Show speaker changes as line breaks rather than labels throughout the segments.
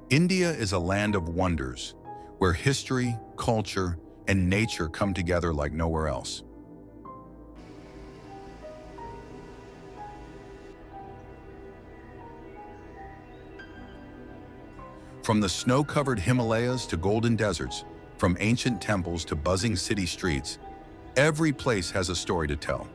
India is a land of wonders, where history, culture, and nature come together like nowhere else. From the snow-covered Himalayas to golden deserts, from ancient temples to buzzing city streets, every place has a story to tell.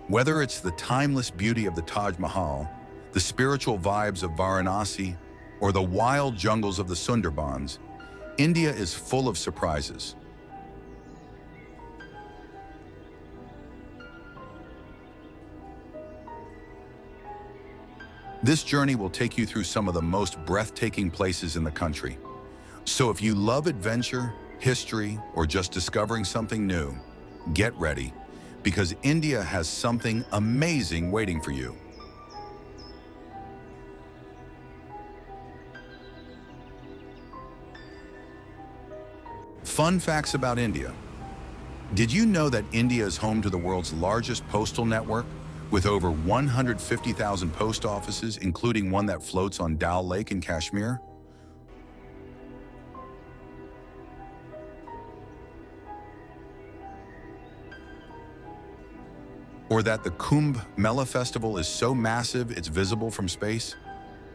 Whether it's the timeless beauty of the Taj Mahal, the spiritual vibes of Varanasi, or the wild jungles of the Sundarbans, India is full of surprises. This journey will take you through some of the most breathtaking places in the country. So if you love adventure, history, or just discovering something new, get ready, because India has something amazing waiting for you. Fun facts about India. Did you know that India is home to the world's largest postal network, with over 150,000 post offices, including one that floats on Dal Lake in Kashmir? Or that the Kumbh Mela festival is so massive it's visible from space?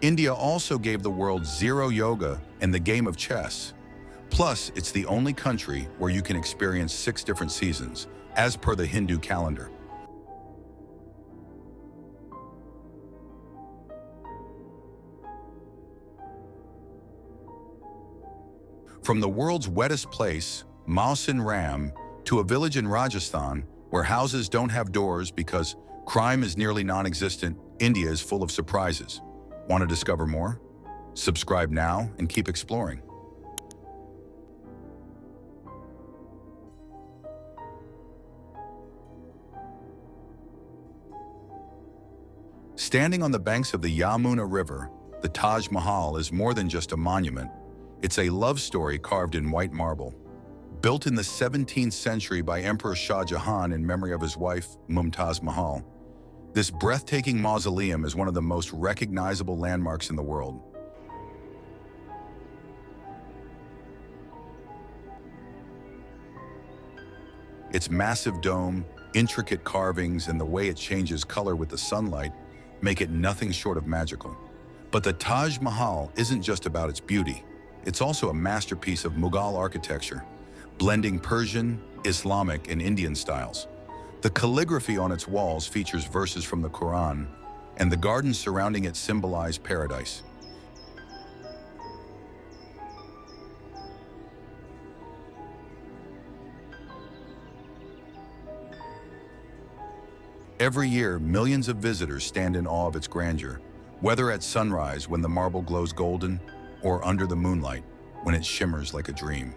India also gave the world zero yoga and the game of chess. Plus, it's the only country where you can experience 6 different seasons, as per the Hindu calendar. From the world's wettest place, Mausin Ram, to a village in Rajasthan where houses don't have doors because crime is nearly non-existent, India is full of surprises. Want to discover more? Subscribe now and keep exploring. Standing on the banks of the Yamuna River, the Taj Mahal is more than just a monument. It's a love story carved in white marble. Built in the 17th century by Emperor Shah Jahan in memory of his wife, Mumtaz Mahal, this breathtaking mausoleum is one of the most recognizable landmarks in the world. Its massive dome, intricate carvings, and the way it changes color with the sunlight make it nothing short of magical. But the Taj Mahal isn't just about its beauty. It's also a masterpiece of Mughal architecture, blending Persian, Islamic, and Indian styles. The calligraphy on its walls features verses from the Quran, and the gardens surrounding it symbolize paradise. Every year, millions of visitors stand in awe of its grandeur, whether at sunrise when the marble glows golden, or under the moonlight when it shimmers like a dream.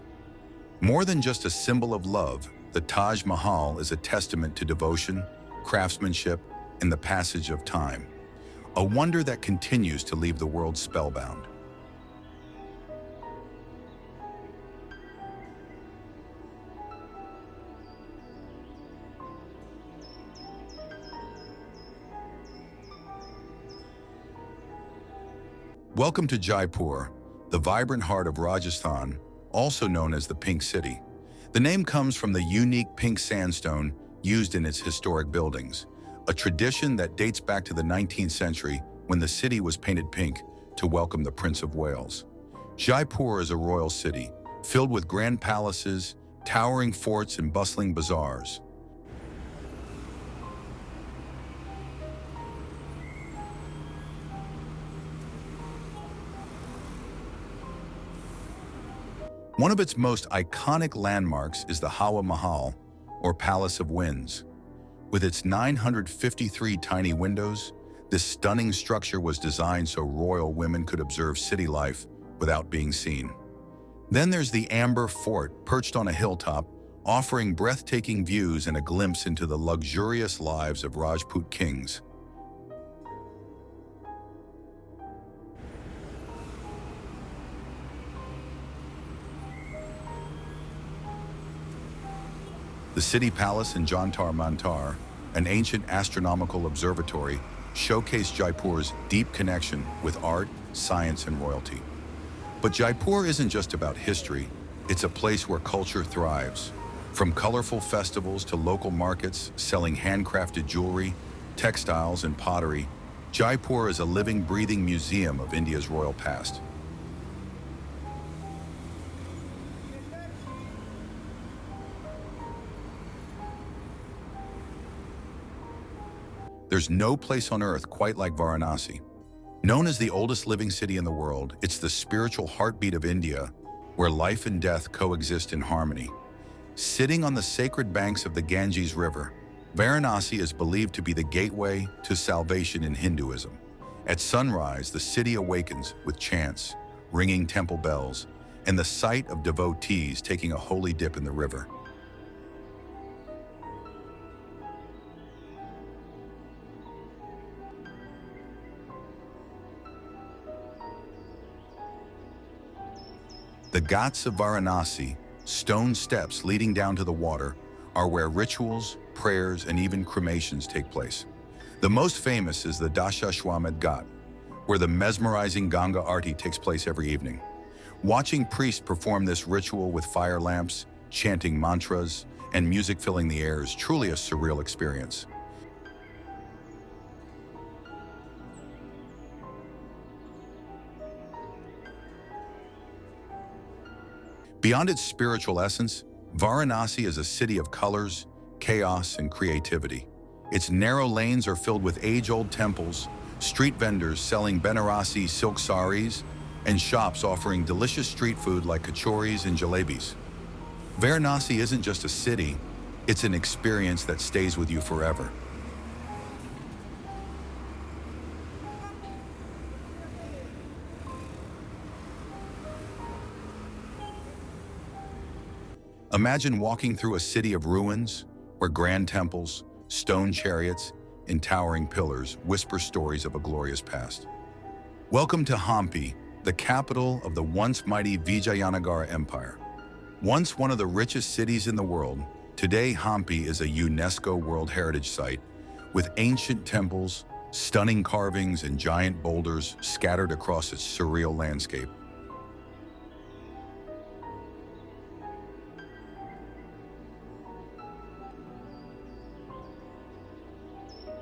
More than just a symbol of love, the Taj Mahal is a testament to devotion, craftsmanship, and the passage of time, a wonder that continues to leave the world spellbound. Welcome to Jaipur, the vibrant heart of Rajasthan, also known as the Pink City. The name comes from the unique pink sandstone used in its historic buildings, a tradition that dates back to the 19th century when the city was painted pink to welcome the Prince of Wales. Jaipur is a royal city, filled with grand palaces, towering forts, and bustling bazaars. One of its most iconic landmarks is the Hawa Mahal, or Palace of Winds. With its 953 tiny windows, this stunning structure was designed so royal women could observe city life without being seen. Then there's the Amber Fort, perched on a hilltop, offering breathtaking views and a glimpse into the luxurious lives of Rajput kings. The city palace in Jantar Mantar, an ancient astronomical observatory, showcased Jaipur's deep connection with art, science, and royalty. But Jaipur isn't just about history, it's a place where culture thrives. From colorful festivals to local markets selling handcrafted jewelry, textiles, and pottery, Jaipur is a living, breathing museum of India's royal past. There's no place on earth quite like Varanasi. Known as the oldest living city in the world, it's the spiritual heartbeat of India, where life and death coexist in harmony. Sitting on the sacred banks of the Ganges River, Varanasi is believed to be the gateway to salvation in Hinduism. At sunrise, the city awakens with chants, ringing temple bells, and the sight of devotees taking a holy dip in the river. The Ghats of Varanasi, stone steps leading down to the water, are where rituals, prayers, and even cremations take place. The most famous is the Dashashwamedh Ghat, where the mesmerizing Ganga Aarti takes place every evening. Watching priests perform this ritual with fire lamps, chanting mantras, and music filling the air is truly a surreal experience. Beyond its spiritual essence, Varanasi is a city of colors, chaos, and creativity. Its narrow lanes are filled with age-old temples, street vendors selling Banarasi silk saris, and shops offering delicious street food like kachoris and jalebis. Varanasi isn't just a city, it's an experience that stays with you forever. Imagine walking through a city of ruins, where grand temples, stone chariots, and towering pillars whisper stories of a glorious past. Welcome to Hampi, the capital of the once mighty Vijayanagara Empire. Once one of the richest cities in the world, today Hampi is a UNESCO World Heritage Site, with ancient temples, stunning carvings, and giant boulders scattered across its surreal landscape.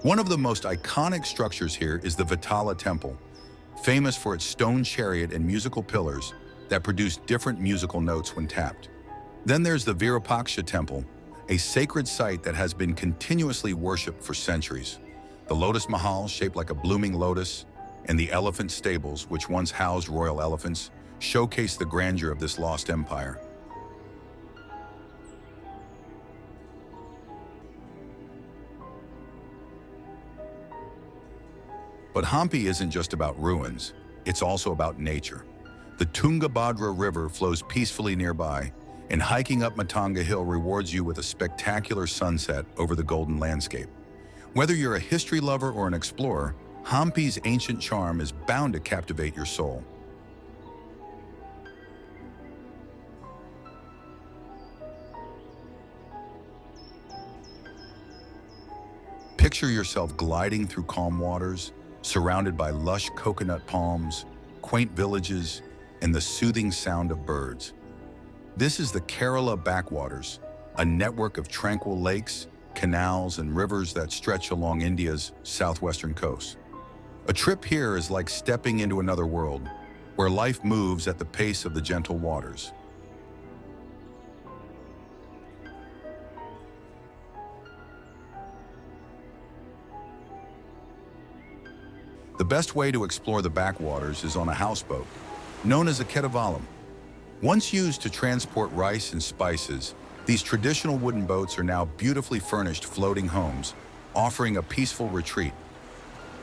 One of the most iconic structures here is the Vitala Temple, famous for its stone chariot and musical pillars that produce different musical notes when tapped. Then there's the Virupaksha Temple, a sacred site that has been continuously worshipped for centuries. The Lotus Mahal, shaped like a blooming lotus, and the elephant stables, which once housed royal elephants, showcase the grandeur of this lost empire. But Hampi isn't just about ruins, it's also about nature. The Tungabhadra River flows peacefully nearby, and hiking up Matanga Hill rewards you with a spectacular sunset over the golden landscape. Whether you're a history lover or an explorer, Hampi's ancient charm is bound to captivate your soul. Picture yourself gliding through calm waters, surrounded by lush coconut palms, quaint villages, and the soothing sound of birds. This is the Kerala backwaters, a network of tranquil lakes, canals, and rivers that stretch along India's southwestern coast. A trip here is like stepping into another world, where life moves at the pace of the gentle waters. The best way to explore the backwaters is on a houseboat, known as a ketavalam. Once used to transport rice and spices, these traditional wooden boats are now beautifully furnished floating homes, offering a peaceful retreat.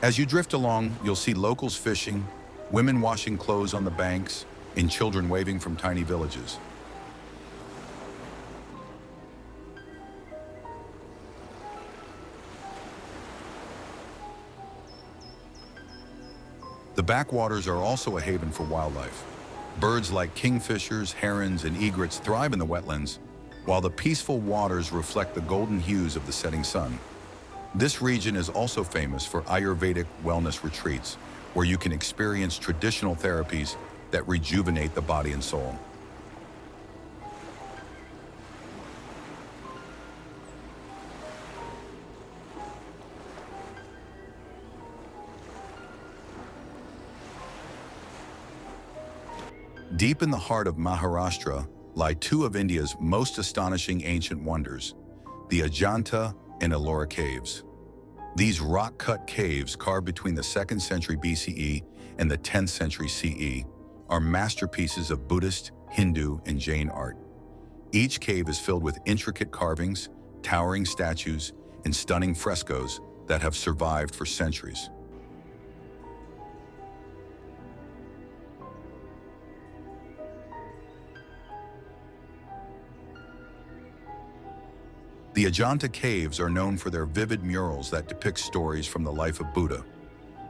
As you drift along, you'll see locals fishing, women washing clothes on the banks, and children waving from tiny villages. The backwaters are also a haven for wildlife. Birds like kingfishers, herons, and egrets thrive in the wetlands, while the peaceful waters reflect the golden hues of the setting sun. This region is also famous for Ayurvedic wellness retreats, where you can experience traditional therapies that rejuvenate the body and soul. Deep in the heart of Maharashtra lie two of India's most astonishing ancient wonders, the Ajanta and Ellora Caves. These rock-cut caves, carved between the 2nd century BCE and the 10th century CE, are masterpieces of Buddhist, Hindu, and Jain art. Each cave is filled with intricate carvings, towering statues, and stunning frescoes that have survived for centuries. The Ajanta Caves are known for their vivid murals that depict stories from the life of Buddha.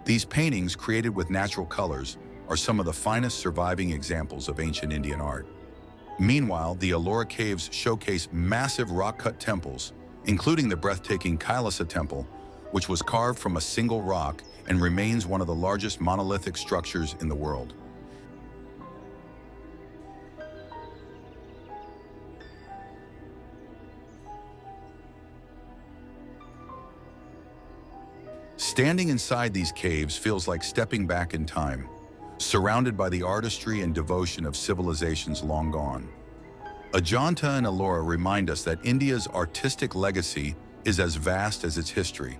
These paintings, created with natural colors, are some of the finest surviving examples of ancient Indian art. Meanwhile, the Ellora Caves showcase massive rock-cut temples, including the breathtaking Kailasa Temple, which was carved from a single rock and remains one of the largest monolithic structures in the world. Standing inside these caves feels like stepping back in time, surrounded by the artistry and devotion of civilizations long gone. Ajanta and Ellora remind us that India's artistic legacy is as vast as its history.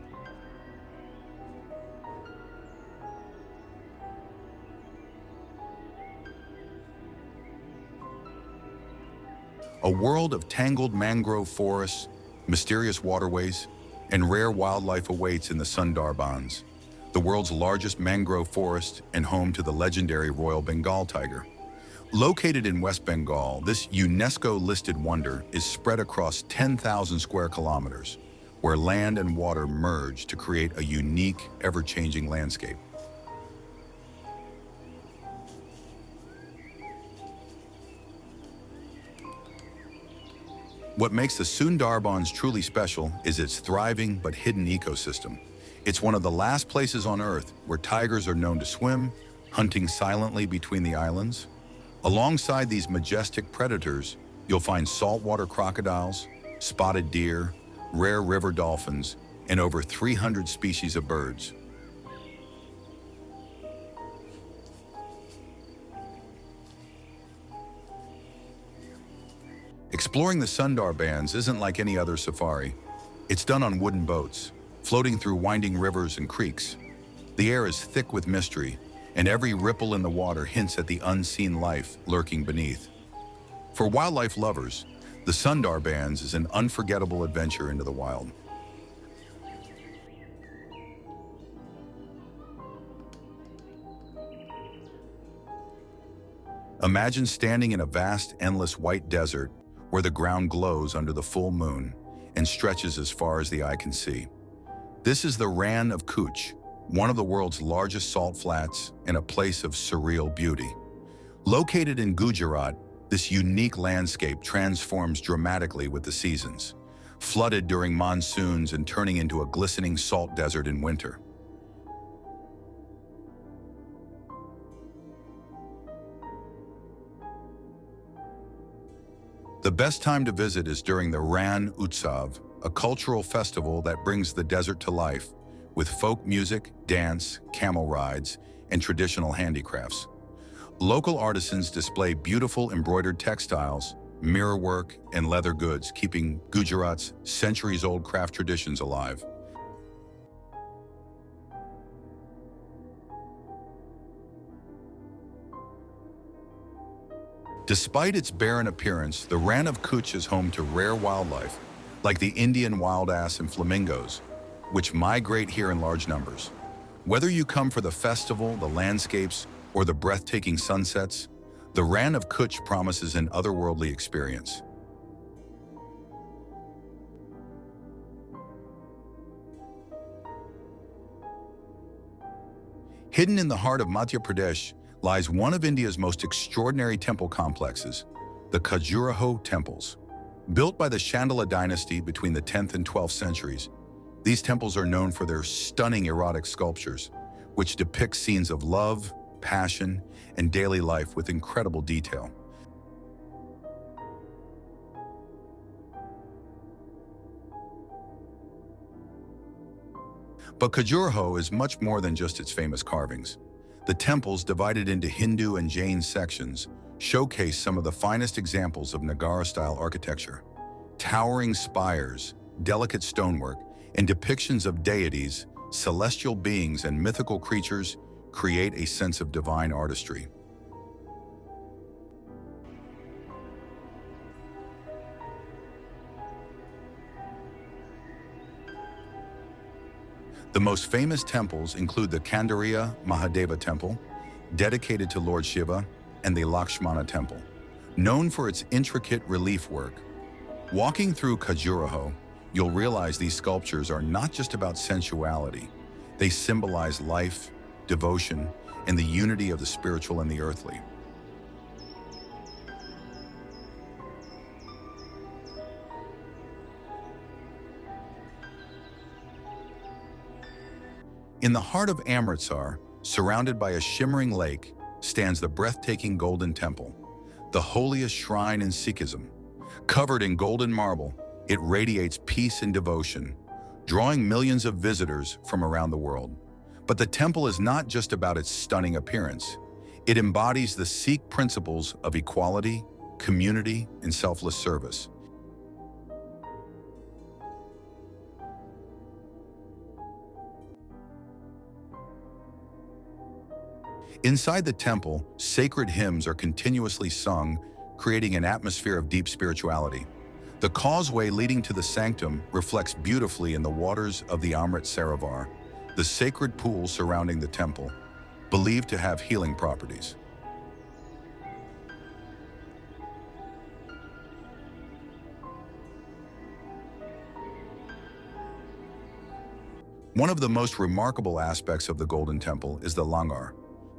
A world of tangled mangrove forests, mysterious waterways, and rare wildlife awaits in the Sundarbans, the world's largest mangrove forest and home to the legendary Royal Bengal Tiger. Located in West Bengal, this UNESCO-listed wonder is spread across 10,000 square kilometers, where land and water merge to create a unique, ever-changing landscape. What makes the Sundarbans truly special is its thriving but hidden ecosystem. It's one of the last places on Earth where tigers are known to swim, hunting silently between the islands. Alongside these majestic predators, you'll find saltwater crocodiles, spotted deer, rare river dolphins, and over 300 species of birds. Exploring the Sundarbans isn't like any other safari. It's done on wooden boats, floating through winding rivers and creeks. The air is thick with mystery, and every ripple in the water hints at the unseen life lurking beneath. For wildlife lovers, the Sundarbans is an unforgettable adventure into the wild. Imagine standing in a vast, endless white desert where the ground glows under the full moon and stretches as far as the eye can see. This is the Rann of Kutch, one of the world's largest salt flats and a place of surreal beauty. Located in Gujarat, this unique landscape transforms dramatically with the seasons, flooded during monsoons and turning into a glistening salt desert in winter. The best time to visit is during the Rann Utsav, a cultural festival that brings the desert to life with folk music, dance, camel rides, and traditional handicrafts. Local artisans display beautiful embroidered textiles, mirror work, and leather goods, keeping Gujarat's centuries-old craft traditions alive. Despite its barren appearance, the Rann of Kutch is home to rare wildlife, like the Indian wild ass and flamingos, which migrate here in large numbers. Whether you come for the festival, the landscapes, or the breathtaking sunsets, the Rann of Kutch promises an otherworldly experience. Hidden in the heart of Madhya Pradesh lies one of India's most extraordinary temple complexes, the Khajuraho Temples. Built by the Chandala dynasty between the 10th and 12th centuries, these temples are known for their stunning erotic sculptures, which depict scenes of love, passion, and daily life with incredible detail. But Khajuraho is much more than just its famous carvings. The temples, divided into Hindu and Jain sections, showcase some of the finest examples of Nagara-style architecture. Towering spires, delicate stonework, and depictions of deities, celestial beings, and mythical creatures create a sense of divine artistry. The most famous temples include the Kandariya Mahadeva Temple, dedicated to Lord Shiva, and the Lakshmana Temple, known for its intricate relief work. Walking through Khajuraho, you'll realize these sculptures are not just about sensuality. They symbolize life, devotion, and the unity of the spiritual and the earthly. In the heart of Amritsar, surrounded by a shimmering lake, stands the breathtaking Golden Temple, the holiest shrine in Sikhism. Covered in golden marble, it radiates peace and devotion, drawing millions of visitors from around the world. But the temple is not just about its stunning appearance. It embodies the Sikh principles of equality, community, and selfless service. Inside the temple, sacred hymns are continuously sung, creating an atmosphere of deep spirituality. The causeway leading to the sanctum reflects beautifully in the waters of the Amrit Sarovar, the sacred pool surrounding the temple, believed to have healing properties. One of the most remarkable aspects of the Golden Temple is the langar,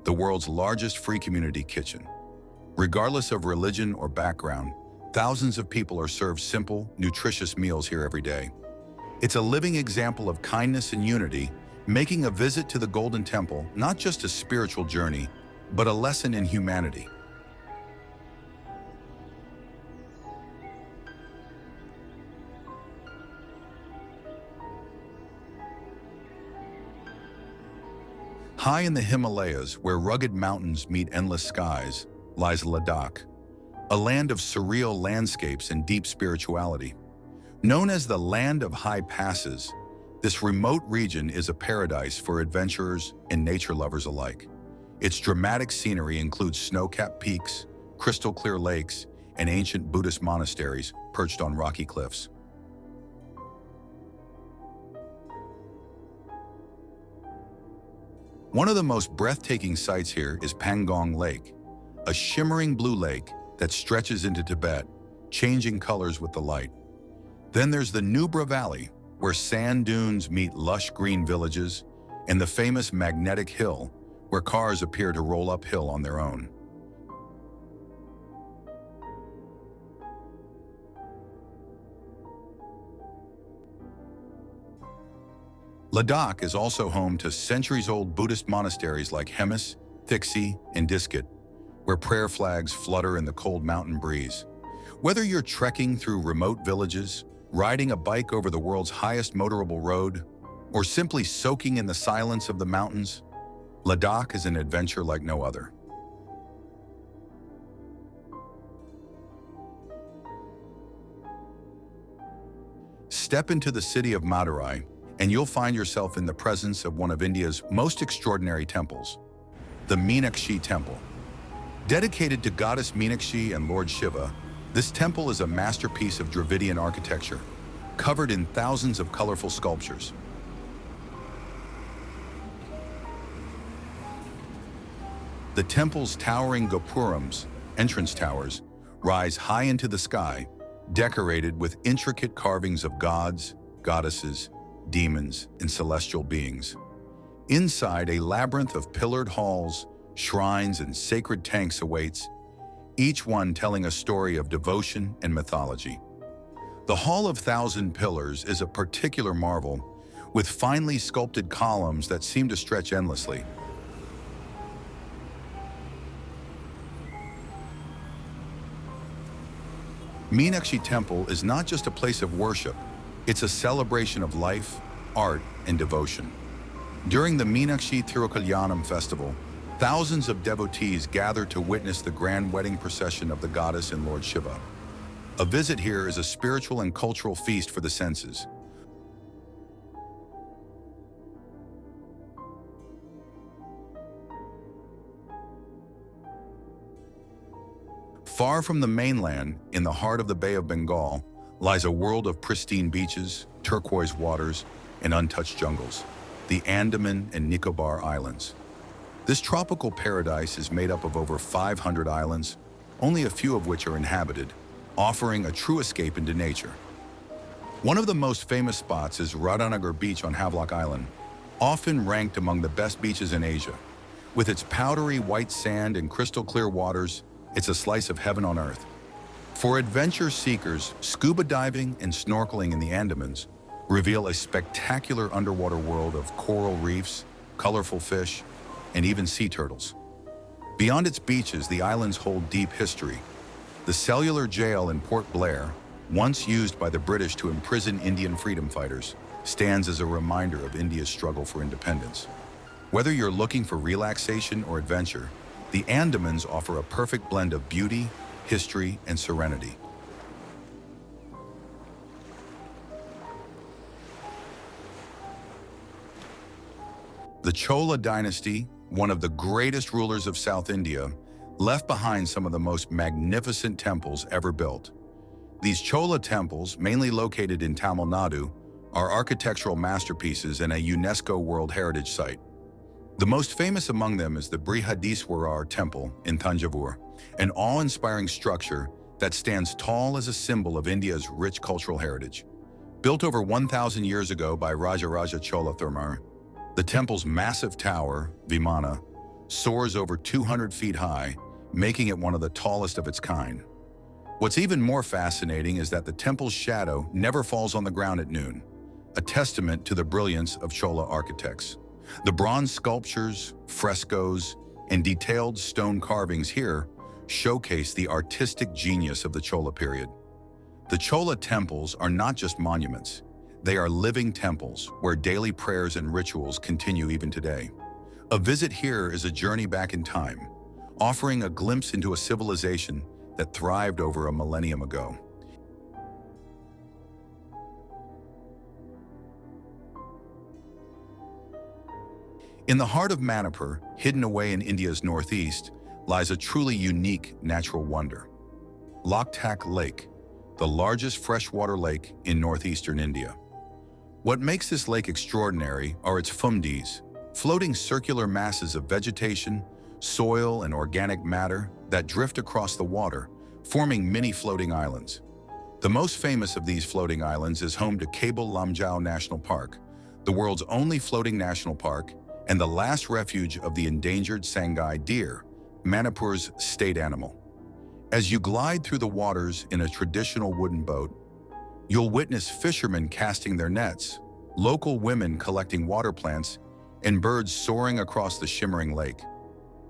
the world's largest free community kitchen. Regardless of religion or background, thousands of people are served simple, nutritious meals here every day. It's a living example of kindness and unity, making a visit to the Golden Temple not just a spiritual journey, but a lesson in humanity. High in the Himalayas, where rugged mountains meet endless skies, lies Ladakh, a land of surreal landscapes and deep spirituality. Known as the Land of High Passes, this remote region is a paradise for adventurers and nature lovers alike. Its dramatic scenery includes snow-capped peaks, crystal-clear lakes, and ancient Buddhist monasteries perched on rocky cliffs. One of the most breathtaking sights here is Pangong Lake, a shimmering blue lake that stretches into Tibet, changing colors with the light. Then there's the Nubra Valley, where sand dunes meet lush green villages, and the famous Magnetic Hill, where cars appear to roll uphill on their own. Ladakh is also home to centuries-old Buddhist monasteries like Hemis, Thixi, and Diskit, where prayer flags flutter in the cold mountain breeze. Whether you're trekking through remote villages, riding a bike over the world's highest motorable road, or simply soaking in the silence of the mountains, Ladakh is an adventure like no other. Step into the city of Madurai, and you'll find yourself in the presence of one of India's most extraordinary temples, the Meenakshi Temple. Dedicated to goddess Meenakshi and Lord Shiva, this temple is a masterpiece of Dravidian architecture, covered in thousands of colorful sculptures. The temple's towering gopurams, entrance towers, rise high into the sky, decorated with intricate carvings of gods, goddesses, demons, and celestial beings. Inside, a labyrinth of pillared halls, shrines, and sacred tanks awaits, each one telling a story of devotion and mythology. The Hall of Thousand Pillars is a particular marvel, with finely sculpted columns that seem to stretch endlessly. Meenakshi Temple is not just a place of worship, it's a celebration of life, art, and devotion. During the Meenakshi Thirukalyanam festival, thousands of devotees gather to witness the grand wedding procession of the goddess and Lord Shiva. A visit here is a spiritual and cultural feast for the senses. Far from the mainland, in the heart of the Bay of Bengal, lies a world of pristine beaches, turquoise waters, and untouched jungles, the Andaman and Nicobar Islands. This tropical paradise is made up of over 500 islands, only a few of which are inhabited, offering a true escape into nature. One of the most famous spots is Radhanagar Beach on Havelock Island, often ranked among the best beaches in Asia. With its powdery white sand and crystal clear waters, it's a slice of heaven on earth. For adventure seekers, scuba diving and snorkeling in the Andamans reveal a spectacular underwater world of coral reefs, colorful fish, and even sea turtles. Beyond its beaches, the islands hold deep history. The cellular jail in Port Blair, once used by the British to imprison Indian freedom fighters, stands as a reminder of India's struggle for independence. Whether you're looking for relaxation or adventure, the Andamans offer a perfect blend of beauty, history, and serenity. The Chola dynasty, one of the greatest rulers of South India, left behind some of the most magnificent temples ever built. These Chola temples, mainly located in Tamil Nadu, are architectural masterpieces and a UNESCO World Heritage Site. The most famous among them is the Brihadiswarar Temple in Thanjavur, an awe-inspiring structure that stands tall as a symbol of India's rich cultural heritage. Built over 1,000 years ago by Rajaraja Chola Tharmar, the temple's massive tower, Vimana, soars over 200 feet high, making it one of the tallest of its kind. What's even more fascinating is that the temple's shadow never falls on the ground at noon, a testament to the brilliance of Chola architects. The bronze sculptures, frescoes, and detailed stone carvings here showcase the artistic genius of the Chola period. The Chola temples are not just monuments. They are living temples where daily prayers and rituals continue even today. A visit here is a journey back in time, offering a glimpse into a civilization that thrived over a millennium ago. In the heart of Manipur, hidden away in India's northeast, lies a truly unique natural wonder. Loktak Lake, the largest freshwater lake in northeastern India. What makes this lake extraordinary are its phumdis, floating circular masses of vegetation, soil, and organic matter that drift across the water, forming many floating islands. The most famous of these floating islands is home to Keibul Lamjao National Park, the world's only floating national park, and the last refuge of the endangered Sangai deer, Manipur's state animal. As you glide through the waters in a traditional wooden boat, you'll witness fishermen casting their nets, local women collecting water plants, and birds soaring across the shimmering lake.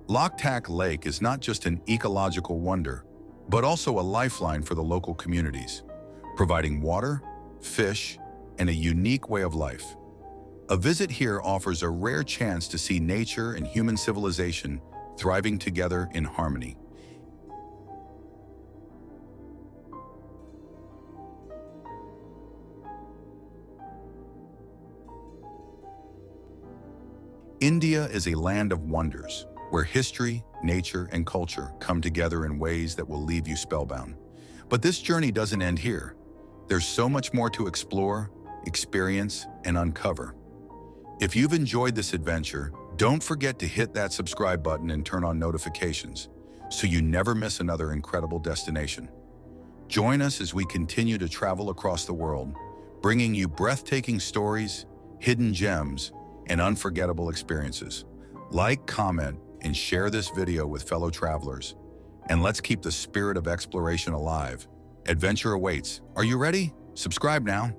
Loktak Lake is not just an ecological wonder, but also a lifeline for the local communities, providing water, fish, and a unique way of life. A visit here offers a rare chance to see nature and human civilization thriving together in harmony. India is a land of wonders, where history, nature, and culture come together in ways that will leave you spellbound. But this journey doesn't end here. There's so much more to explore, experience, and uncover. If you've enjoyed this adventure, don't forget to hit that subscribe button and turn on notifications so you never miss another incredible destination. Join us as we continue to travel across the world, bringing you breathtaking stories, hidden gems, and unforgettable experiences. Like, comment, and share this video with fellow travelers. And let's keep the spirit of exploration alive. Adventure awaits. Are you ready? Subscribe now